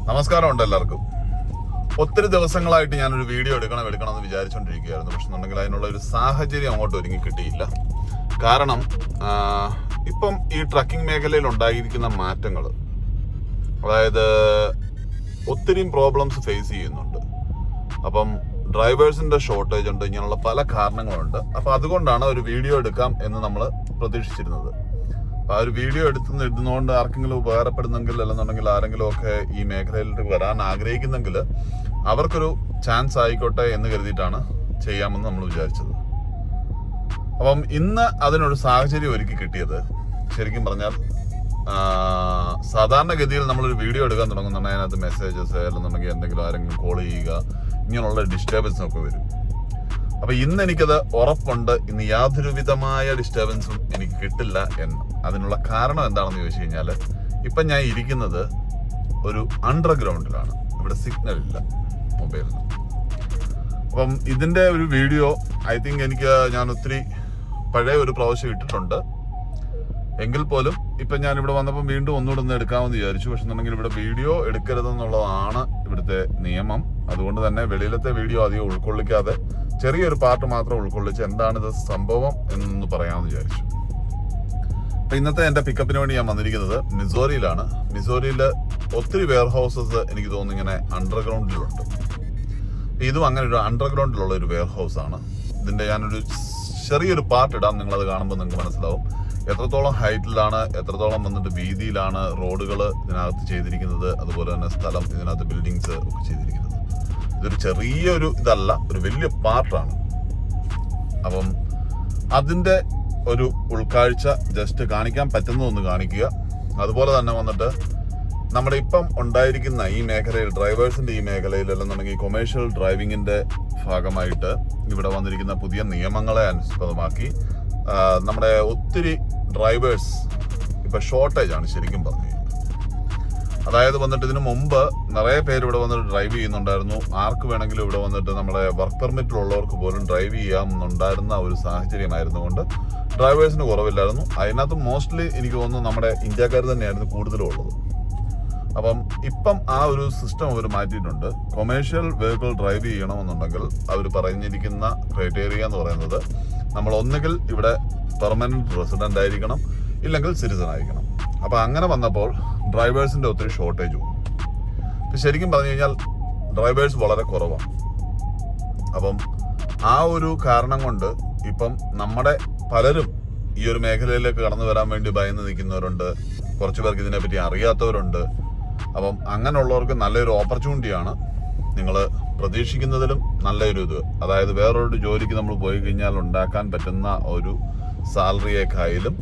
നമസ്കാരമുണ്ട് എല്ലാവർക്കും. ഒത്തിരി ദിവസങ്ങളായിട്ട് ഞാനൊരു വീഡിയോ എടുക്കണമെന്ന് വിചാരിച്ചുകൊണ്ടിരിക്കുകയായിരുന്നു. പക്ഷെ എന്നുണ്ടെങ്കിൽ അതിനുള്ള ഒരു സാഹചര്യം അങ്ങോട്ട് ഒരുങ്ങി കിട്ടിയില്ല. കാരണം ഇപ്പം ഈ ട്രക്കിംഗ് മേഖലയിൽ ഉണ്ടായിരിക്കുന്ന മാറ്റങ്ങൾ, അതായത് ഒത്തിരിയും പ്രോബ്ലംസ് ഫേസ് ചെയ്യുന്നുണ്ട്. അപ്പം ഡ്രൈവേഴ്സിന്റെ ഷോർട്ടേജ് ഉണ്ട്, ഇങ്ങനെയുള്ള പല കാരണങ്ങളുണ്ട്. അപ്പം അതുകൊണ്ടാണ് ഒരു വീഡിയോ എടുക്കാം എന്ന് നമ്മൾ പ്രതീക്ഷിച്ചിരുന്നത്. ആ ഒരു വീഡിയോ ഇടുന്നതുകൊണ്ട് ആർക്കെങ്കിലും ഉപകാരപ്പെടുന്നെങ്കിൽ, അല്ലെന്നുണ്ടെങ്കിൽ ആരെങ്കിലും ഒക്കെ ഈ മേഖലയിലേക്ക് വരാൻ ആഗ്രഹിക്കുന്നെങ്കിൽ അവർക്കൊരു ചാൻസ് ആയിക്കോട്ടെ എന്ന് കരുതിയിട്ടാണ് ചെയ്യാമെന്ന് നമ്മൾ വിചാരിച്ചത്. അപ്പം ഇന്ന് അതിനൊരു സാഹചര്യം ഒരുക്കി കിട്ടിയത്, ശരിക്കും പറഞ്ഞാൽ സാധാരണഗതിയിൽ നമ്മളൊരു വീഡിയോ എടുക്കാൻ തുടങ്ങുന്നുണ്ടെങ്കിൽ അതിനകത്ത് മെസ്സേജസ് അല്ലെന്നുണ്ടെങ്കിൽ എന്തെങ്കിലും ആരെങ്കിലും കോൾ ചെയ്യുക, ഇങ്ങനെയുള്ള ഡിസ്റ്റർബൻസ് ഒക്കെ വരും. അപ്പൊ ഇന്ന് എനിക്കത് ഉറപ്പുണ്ട്, ഇന്ന് യാതൊരു വിധമായ ഡിസ്റ്റർബൻസും എനിക്ക് കിട്ടില്ല എന്ന്. അതിനുള്ള കാരണം എന്താണെന്ന് ചോദിച്ചു കഴിഞ്ഞാൽ, ഇപ്പം ഞാൻ ഇരിക്കുന്നത് ഒരു അണ്ടർഗ്രൗണ്ടിലാണ്. ഇവിടെ സിഗ്നൽ ഇല്ല മൊബൈലിന്. അപ്പം ഇതിന്റെ ഒരു വീഡിയോ ഐ തിങ്ക് ഞാൻ ഒത്തിരി പഴയ ഒരു പ്രാവശ്യം ഇട്ടിട്ടുണ്ട്. എങ്കിൽ പോലും ഇപ്പം ഞാൻ ഇവിടെ വന്നപ്പോൾ വീണ്ടും ഒന്നുകൂടെ ഒന്ന് എടുക്കാമെന്ന് വിചാരിച്ചു. പക്ഷെ എന്നുണ്ടെങ്കിൽ ഇവിടെ വീഡിയോ എടുക്കരുതെന്നുള്ളതാണ് ഇവിടുത്തെ നിയമം. അതുകൊണ്ട് തന്നെ വെളിയിലത്തെ വീഡിയോ അധികം ഉൾക്കൊള്ളിക്കാതെ ചെറിയൊരു പാർട്ട് മാത്രം ഉൾക്കൊള്ളിച്ച് എന്താണിത് സംഭവം എന്നൊന്ന് പറയാമെന്ന് വിചാരിച്ചു. അപ്പൊ ഇന്നത്തെ എന്റെ പിക്കപ്പിന് വേണ്ടി ഞാൻ വന്നിരിക്കുന്നത് മിസോറിയിലാണ്. മിസോറിയിൽ ഒത്തിരി വെയർ ഹൗസസ് എനിക്ക് തോന്നുന്നു ഇങ്ങനെ അണ്ടർഗ്രൗണ്ടിലുണ്ട്. ഇതും അങ്ങനെ ഒരു അണ്ടർഗ്രൗണ്ടിലുള്ള ഒരു വെയർ ഹൗസ് ആണ്. ഇതിന്റെ ഞാനൊരു ചെറിയൊരു പാർട്ട് ഇടാം, നിങ്ങളത് കാണുമ്പോൾ നിങ്ങൾക്ക് മനസ്സിലാവും എത്രത്തോളം ഹൈറ്റിലാണ്, എത്രത്തോളം വന്നിട്ട് വീതിയിലാണ് റോഡുകൾ ഇതിനകത്ത് ചെയ്തിരിക്കുന്നത്, അതുപോലെ തന്നെ സ്ഥലം, ഇതിനകത്ത് ബിൽഡിങ്സ് ഒക്കെ ചെയ്തിരിക്കുന്നത്. ഇതൊരു ചെറിയൊരു ഇതല്ല, ഒരു വലിയ പാർട്ടാണ്. അപ്പം അതിന്റെ ഒരു ഉൾക്കാഴ്ച ജസ്റ്റ് കാണിക്കാൻ പറ്റുന്നതൊന്ന് കാണിക്കുക. അതുപോലെ തന്നെ വന്നിട്ട് നമ്മുടെ ഇപ്പം ഉണ്ടായിരിക്കുന്ന ഈ മേഖലയിൽ, ഡ്രൈവേഴ്സിന്റെ ഈ മേഖലയിൽ അല്ലെന്നുണ്ടെങ്കിൽ കൊമേഴ്ഷ്യൽ ഡ്രൈവിങ്ങിന്റെ ഭാഗമായിട്ട് ഇവിടെ വന്നിരിക്കുന്ന പുതിയ നിയമങ്ങളെ അനുസൃതമാക്കി നമ്മുടെ ഒത്തിരി ഡ്രൈവേഴ്സ് ഇപ്പൊ ഷോർട്ടേജ് ആണ് ശരിക്കും പറഞ്ഞു കഴിഞ്ഞാൽ. അതായത് വന്നിട്ട് ഇതിനു മുമ്പ് നിറയെ പേര് ഇവിടെ വന്നിട്ട് ഡ്രൈവ് ചെയ്യുന്നുണ്ടായിരുന്നു. ആർക്ക് വേണമെങ്കിലും ഇവിടെ വന്നിട്ട് നമ്മുടെ വർക്ക് പെർമിറ്റിലുള്ളവർക്ക് പോലും ഡ്രൈവ് ചെയ്യാമെന്നുണ്ടായിരുന്ന ഒരു സാഹചര്യമായിരുന്നു കൊണ്ട് ഡ്രൈവേഴ്സിന് കുറവില്ലായിരുന്നു. അതിനകത്ത് മോസ്റ്റ്ലി എനിക്ക് തോന്നുന്നു നമ്മുടെ ഇന്ത്യക്കാർ തന്നെയായിരുന്നു കൂടുതലും ഉള്ളത്. അപ്പം ഇപ്പം ആ ഒരു സിസ്റ്റം അവർ മാറ്റിയിട്ടുണ്ട്. കൊമേഴ്ഷ്യൽ വെഹിക്കിൾ ഡ്രൈവ് ചെയ്യണമെന്നുണ്ടെങ്കിൽ അവർ പറഞ്ഞിരിക്കുന്ന ക്രൈറ്റീരിയ എന്ന് പറയുന്നത് നമ്മൾ ഒന്നുകിൽ ഇവിടെ പെർമനന്റ് റെസിഡന്റ് ആയിരിക്കണം, ഇല്ലെങ്കിൽ സിറ്റിസൺ ആയിരിക്കണം. അപ്പൊ അങ്ങനെ വന്നപ്പോൾ ഡ്രൈവേഴ്സിന്റെ ഒത്തിരി ഷോർട്ടേജ് വന്നു. ഇപ്പൊ ശരിക്കും പറഞ്ഞു കഴിഞ്ഞാൽ ഡ്രൈവേഴ്സ് വളരെ കുറവാണ്. അപ്പം ആ ഒരു കാരണം കൊണ്ട് ഇപ്പം നമ്മുടെ പലരും ഈ ഒരു മേഖലയിലേക്ക് കടന്നു വരാൻ വേണ്ടി ഭയന്ന് നിൽക്കുന്നവരുണ്ട്. കുറച്ചു പേർക്ക് ഇതിനെപ്പറ്റി അറിയാത്തവരുണ്ട്. അപ്പം അങ്ങനെയുള്ളവർക്ക് നല്ലൊരു ഓപ്പർച്യൂണിറ്റിയാണ്. നിങ്ങൾ പ്രതീക്ഷിക്കുന്നതിലും നല്ലൊരു ഇത്, അതായത് വേറൊരു ജോലിക്ക് നമ്മൾ പോയി കഴിഞ്ഞാൽ ഉണ്ടാക്കാൻ പറ്റുന്ന ഒരു സാലറിയേക്കായാലും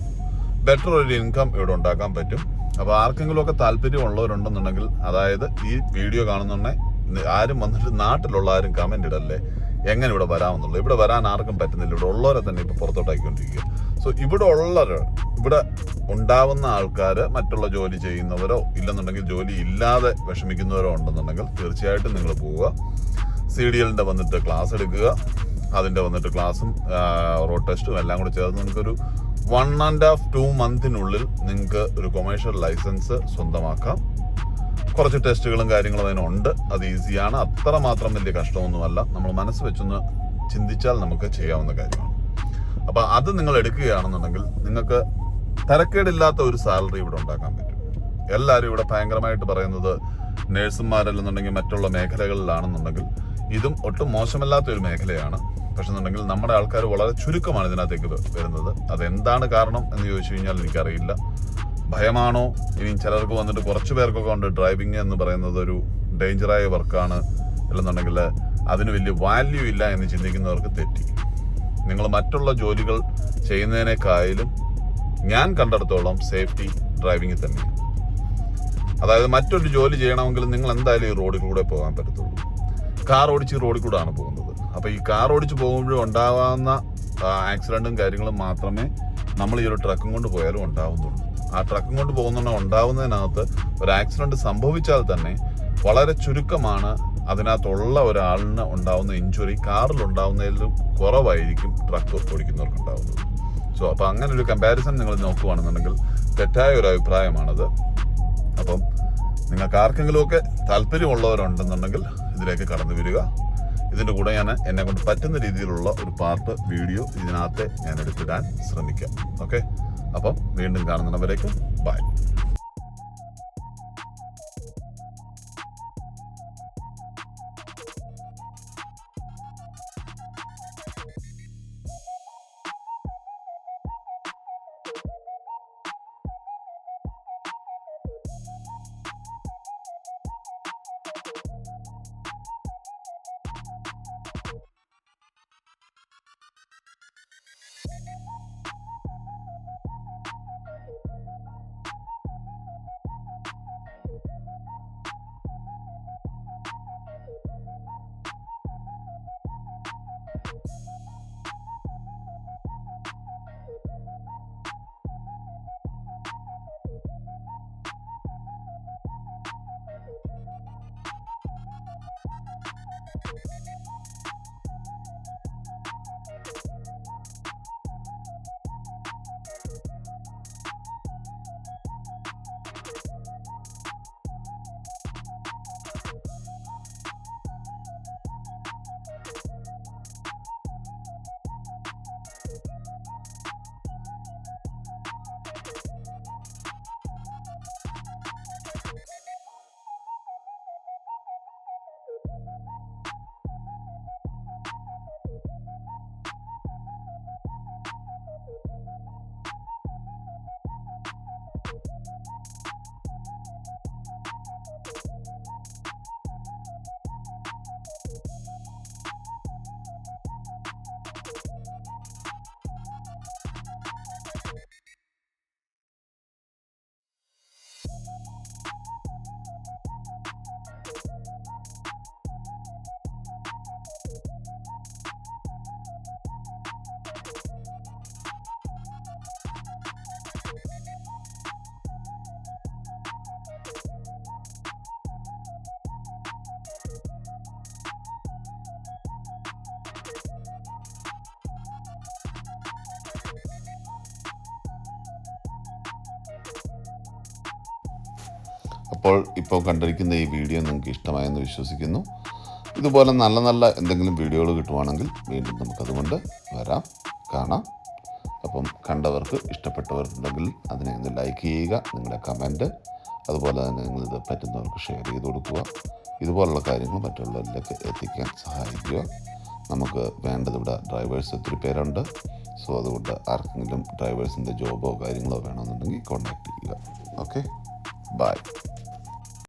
ബെറ്റർ ഒരു ഇൻകം ഇവിടെ ഉണ്ടാക്കാൻ പറ്റും. അപ്പോൾ ആർക്കെങ്കിലും ഒക്കെ താല്പര്യമുള്ളവരുണ്ടെന്നുണ്ടെങ്കിൽ, അതായത് ഈ വീഡിയോ കാണുന്നുണ്ടെങ്കിൽ ആരും വന്നിട്ട് നാട്ടിലുള്ള ആരും കമന്റ് ഇടല്ലേ എങ്ങനെ ഇവിടെ വരാമെന്നുള്ളത്. ഇവിടെ വരാൻ ആർക്കും പറ്റുന്നില്ല. ഇവിടെ ഉള്ളവരെ തന്നെ ഇപ്പൊ പുറത്തോട്ടാക്കിക്കൊണ്ടിരിക്കുക. സോ ഇവിടെ ഉണ്ടാവുന്ന ആൾക്കാർ മറ്റുള്ള ജോലി ചെയ്യുന്നവരോ ഇല്ലെന്നുണ്ടെങ്കിൽ ജോലി ഇല്ലാതെ വിഷമിക്കുന്നവരോ ഉണ്ടെന്നുണ്ടെങ്കിൽ തീർച്ചയായിട്ടും നിങ്ങൾ പോവുക. CDLന്റെ വന്നിട്ട് ക്ലാസ് എടുക്കുക. അതിന്റെ വന്നിട്ട് ക്ലാസ്സും റോഡ് ടെസ്റ്റും എല്ലാം കൂടെ ചേർന്ന് നിങ്ങൾക്കൊരു 1.5-2 മന്തിനുള്ളിൽ നിങ്ങൾക്ക് ഒരു കൊമേഴ്ഷ്യൽ ലൈസൻസ് സ്വന്തമാക്കാം. കുറച്ച് ടെസ്റ്റുകളും കാര്യങ്ങളും അതിനുണ്ട്. അത് ഈസിയാണ്, അത്രമാത്രം വലിയ കഷ്ടമൊന്നുമല്ല. നമ്മൾ മനസ്സ് വെച്ചൊന്ന് ചിന്തിച്ചാൽ നമുക്ക് ചെയ്യാവുന്ന കാര്യമാണ്. അപ്പൊ അത് നിങ്ങൾ എടുക്കുകയാണെന്നുണ്ടെങ്കിൽ നിങ്ങൾക്ക് തരക്കേടില്ലാത്ത ഒരു സാലറി ഇവിടെ ഉണ്ടാക്കാൻ പറ്റും. എല്ലാവരും ഇവിടെ ഭയങ്കരമായിട്ട് പറയുന്നത് നേഴ്സുമാരല്ലെന്നുണ്ടെങ്കിൽ മറ്റുള്ള മേഖലകളിലാണെന്നുണ്ടെങ്കിൽ ഇതും ഒട്ടും മോശമല്ലാത്ത ഒരു മേഖലയാണ്. പക്ഷെ എന്നുണ്ടെങ്കിൽ നമ്മുടെ ആൾക്കാർ വളരെ ചുരുക്കമാണ് ഇതിനകത്തേക്ക് വരുന്നത്. അതെന്താണ് കാരണം എന്ന് ചോദിച്ചു കഴിഞ്ഞാൽ എനിക്കറിയില്ല. ഭയമാണോ, ഇനി ചിലർക്ക് വന്നിട്ട് കുറച്ച് പേർക്കൊക്കെ ഉണ്ട് ഡ്രൈവിംഗ് എന്ന് പറയുന്നത് ഒരു ഡേഞ്ചറായ വർക്കാണ്, അല്ലെന്നുണ്ടെങ്കിൽ അതിന് വലിയ വാല്യൂ ഇല്ല എന്ന് ചിന്തിക്കുന്നവർക്ക് തെറ്റി. നിങ്ങൾ മറ്റുള്ള ജോലികൾ ചെയ്യുന്നതിനേക്കാളും ഞാൻ കണ്ടെടുത്തോളം സേഫ്റ്റി ഡ്രൈവിംഗിൽ തന്നെയാണ്. അതായത് മറ്റൊരു ജോലി ചെയ്യണമെങ്കിൽ നിങ്ങൾ എന്തായാലും ഈ റോഡിൽ കൂടെ പോകാൻ പറ്റത്തുള്ളൂ. കാർ ഓടിച്ച് റോഡിൽ കൂടെ ആണ് പോകുന്നത്. അപ്പൊ ഈ കാർ ഓടിച്ച് പോകുമ്പോഴും ഉണ്ടാവാവുന്ന ആക്സിഡന്റും കാര്യങ്ങളും മാത്രമേ നമ്മൾ ഈ ഒരു ട്രക്കും കൊണ്ട് പോയാലും ഉണ്ടാവുന്നുള്ളൂ. ആ ട്രക്കും കൊണ്ട് ഉണ്ടാവുന്നതിനകത്ത് ഒരു ആക്സിഡന്റ് സംഭവിച്ചാൽ തന്നെ വളരെ ചുരുക്കമാണ് അതിനകത്തുള്ള ഒരാളിന് ഉണ്ടാവുന്ന ഇഞ്ചുറി. കാറിൽ ഉണ്ടാവുന്നതിലും കുറവായിരിക്കും ട്രക്ക് ഓടിക്കുന്നവർക്ക് ഉണ്ടാവുന്നത്. സോ അപ്പൊ അങ്ങനെ ഒരു കമ്പാരിസൺ നിങ്ങൾ നോക്കുകയാണെന്നുണ്ടെങ്കിൽ തെറ്റായ ഒരു അഭിപ്രായമാണത്. അപ്പം നിങ്ങൾക്ക് ആർക്കെങ്കിലുമൊക്കെ താല്പര്യമുള്ളവരുണ്ടെന്നുണ്ടെങ്കിൽ ഇതിലേക്ക് കടന്നു വരിക. ഇതിൻ്റെ കൂടെ ഞാൻ എന്നെ കൊണ്ട് പറ്റുന്ന രീതിയിലുള്ള ഒരു പാർട്ട് വീഡിയോ ഇതിനകത്ത് ഞാൻ എടുത്തിടാൻ ശ്രമിക്കാം. ഓക്കെ, അപ്പം വീണ്ടും കാണുന്നവരേക്കും ബൈ. അപ്പോൾ ഇപ്പോൾ കണ്ടിരിക്കുന്ന ഈ വീഡിയോ നിങ്ങൾക്ക് ഇഷ്ടമായെന്ന് വിശ്വസിക്കുന്നു. ഇതുപോലെ നല്ല നല്ല എന്തെങ്കിലും വീഡിയോകൾ കിട്ടുവാണെങ്കിൽ വീണ്ടും നമുക്കതുകൊണ്ട് കാണാം. അപ്പം കണ്ടവർക്ക് ഇഷ്ടപ്പെട്ടവരുണ്ടെങ്കിൽ അതിനെ ഒന്ന് ലൈക്ക് ചെയ്യുക, നിങ്ങളുടെ കമൻറ്റ്, അതുപോലെ തന്നെ നിങ്ങളിത് പറ്റുന്നവർക്ക് ഷെയർ ചെയ്ത് കൊടുക്കുക. ഇതുപോലുള്ള കാര്യങ്ങൾ മറ്റുള്ളവരിലേക്ക് എത്തിക്കാൻ സഹായിക്കുക. നമുക്ക് വേണ്ടത് ഇവിടെ ഡ്രൈവേഴ്സ് ഒത്തിരി പേരുണ്ട്. സോ അതുകൊണ്ട് ആർക്കെങ്കിലും ഡ്രൈവേഴ്സിൻ്റെ ജോബോ കാര്യങ്ങളോ വേണമെന്നുണ്ടെങ്കിൽ കോൺടാക്റ്റ് ചെയ്യുക. Okay, by.